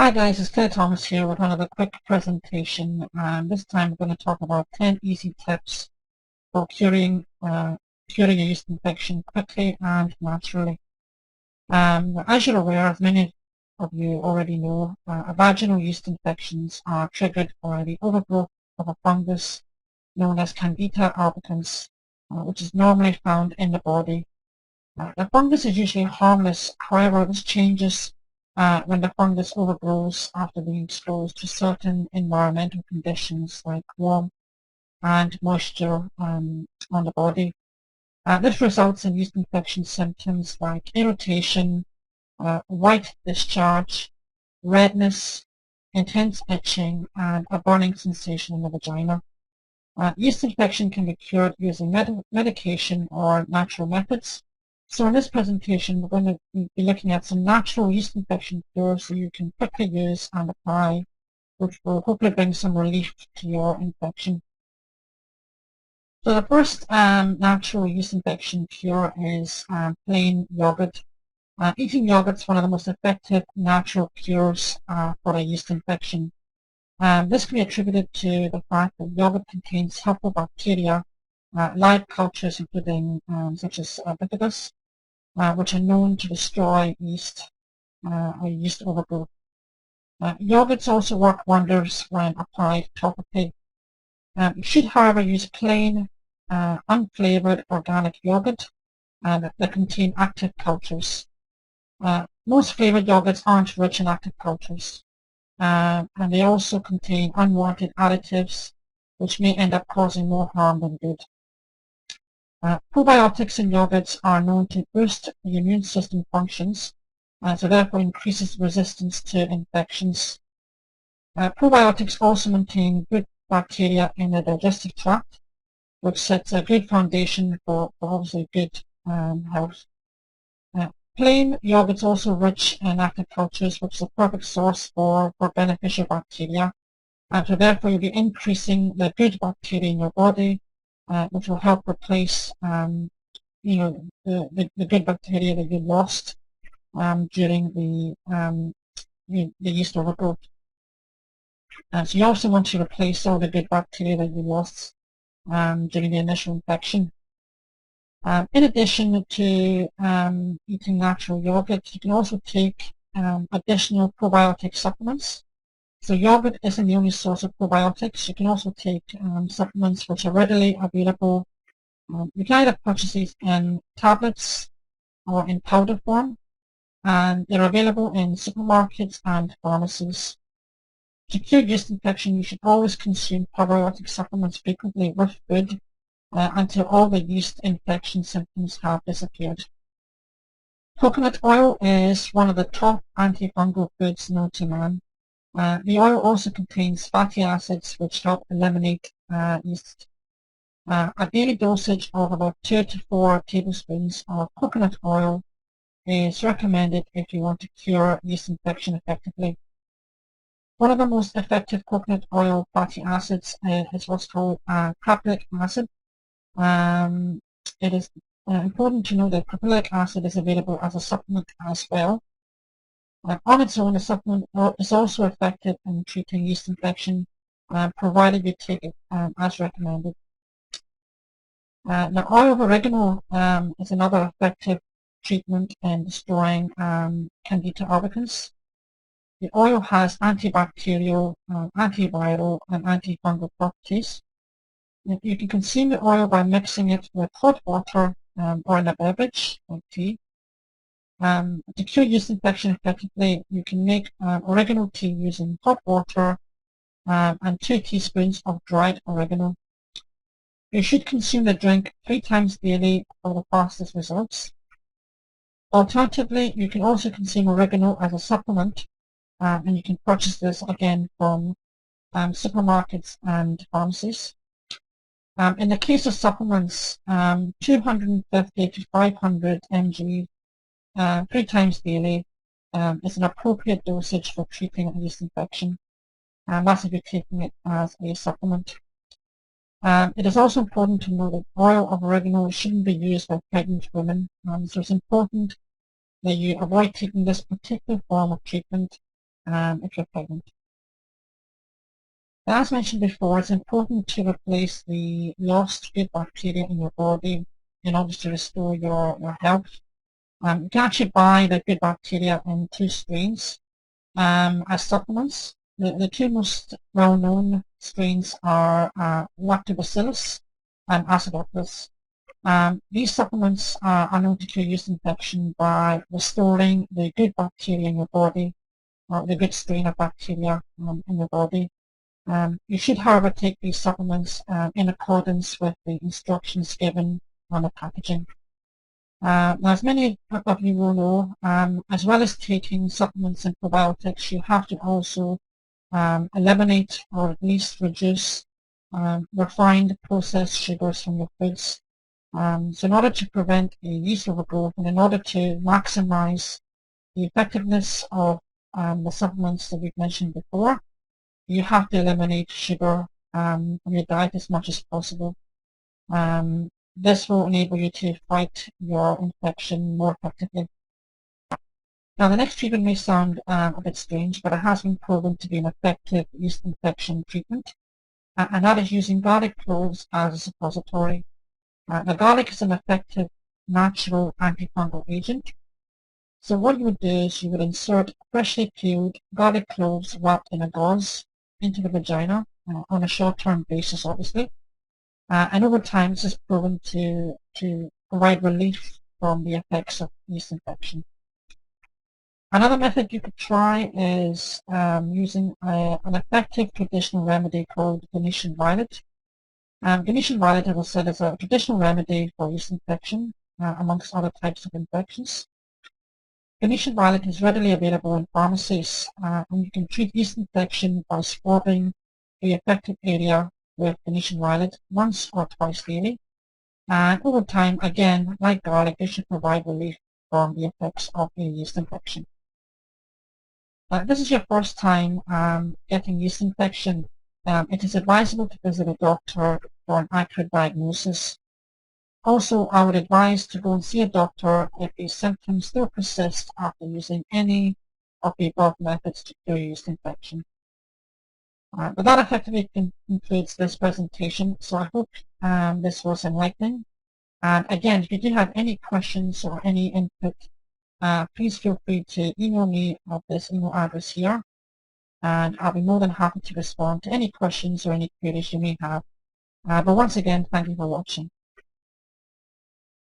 Hi guys, it's Claire Thomas here with another quick presentation, and this time we're going to talk about 10 easy tips for curing a yeast infection quickly and naturally. As you're aware, as many of you already know, vaginal yeast infections are triggered by the overgrowth of a fungus known as Candida albicans, which is normally found in the body. The fungus is usually harmless, however this changes when the fungus overgrows after being exposed to certain environmental conditions like warmth and moisture on the body. This results in yeast infection symptoms like irritation, white discharge, redness, intense itching, and a burning sensation in the vagina. Yeast infection can be cured using medication or natural methods. So in this presentation, we're going to be looking at some natural yeast infection cures that you can quickly use and apply, which will hopefully bring some relief to your infection. So the first natural yeast infection cure is plain yogurt. Eating yogurt is one of the most effective natural cures for a yeast infection. This can be attributed to the fact that yogurt contains helpful bacteria, live cultures including such as bifidus, which are known to destroy yeast or yeast overgrowth. Yogurts also work wonders when applied topically. You should, however, use plain, unflavored organic yogurt that contain active cultures. Most flavored yogurts aren't rich in active cultures, and they also contain unwanted additives, which may end up causing more harm than good. Probiotics in yogurts are known to boost the immune system functions, so therefore increases resistance to infections. Probiotics also maintain good bacteria in the digestive tract, which sets a good foundation for obviously good health. Plain yogurt is also rich in active cultures, which is a perfect source for beneficial bacteria, and so therefore you'll be increasing the good bacteria in your body, which will help replace the good bacteria that you lost during the yeast overgrowth. So you also want to replace all the good bacteria that you lost during the initial infection. In addition to eating natural yogurt, you can also take additional probiotic supplements. So yogurt isn't the only source of probiotics. You can also take supplements which are readily available. You can either purchase these in tablets or in powder form, and they're available in supermarkets and pharmacies. To cure yeast infection, you should always consume probiotic supplements frequently with food until all the yeast infection symptoms have disappeared. Coconut oil is one of the top antifungal foods known to man. The oil also contains fatty acids which help eliminate yeast. A daily dosage of about 2 to 4 tablespoons of coconut oil is recommended if you want to cure yeast infection effectively. One of the most effective coconut oil fatty acids is what's called caprylic acid. It is important to know that caprylic acid is available as a supplement as well. On its own, the supplement is also effective in treating yeast infection, provided you take it as recommended. Now, oil of oregano is another effective treatment in destroying Candida albicans. The oil has antibacterial, antiviral, and antifungal properties. You can consume the oil by mixing it with hot water or in a beverage like tea. To cure yeast infection effectively, you can make oregano tea using hot water and 2 teaspoons of dried oregano. You should consume the drink 3 times daily for the fastest results. Alternatively, you can also consume oregano as a supplement, and you can purchase this again from supermarkets and pharmacies. In the case of supplements, 250 to 500 mg 3 times daily is an appropriate dosage for treating a yeast infection, and that's if you're taking it as a supplement. It is also important to know that oil of oregano shouldn't be used by pregnant women, so it's important that you avoid taking this particular form of treatment if you're pregnant. As mentioned before, it's important to replace the lost good bacteria in your body in order to restore your health. You can actually buy the good bacteria in two strains as supplements. The two most well-known strains are Lactobacillus and Acidophilus. These supplements are known to cure yeast infection by restoring the good bacteria in your body, or the good strain of bacteria in your body. You should, however, take these supplements in accordance with the instructions given on the packaging. Now, as many of you will know, as well as taking supplements and probiotics, you have to also eliminate or at least reduce refined processed sugars from your foods. So in order to prevent a yeast overgrowth and in order to maximize the effectiveness of the supplements that we've mentioned before, you have to eliminate sugar from your diet as much as possible. This will enable you to fight your infection more effectively. Now, the next treatment may sound a bit strange, but it has been proven to be an effective yeast infection treatment, and that is using garlic cloves as a suppository. Now, garlic is an effective natural antifungal agent. So what you would do is you would insert freshly peeled garlic cloves wrapped in a gauze into the vagina on a short-term basis, obviously. And over time, this is proven to provide relief from the effects of yeast infection. Another method you could try is using an effective traditional remedy called Venetian violet. Venetian violet, as I said, is a traditional remedy for yeast infection, amongst other types of infections. Venetian violet is readily available in pharmacies, and you can treat yeast infection by swabbing the affected area with Venetian violet once or twice daily. And over time, again, like garlic, it should provide relief from the effects of a yeast infection. If this is your first time getting yeast infection, it is advisable to visit a doctor for an accurate diagnosis. Also, I would advise to go and see a doctor if these symptoms still persist after using any of the above methods to cure yeast infection. But that effectively concludes this presentation, so I hope this was enlightening. And again, if you do have any questions or any input, please feel free to email me at this email address here, and I'll be more than happy to respond to any questions or any queries you may have. But once again, thank you for watching.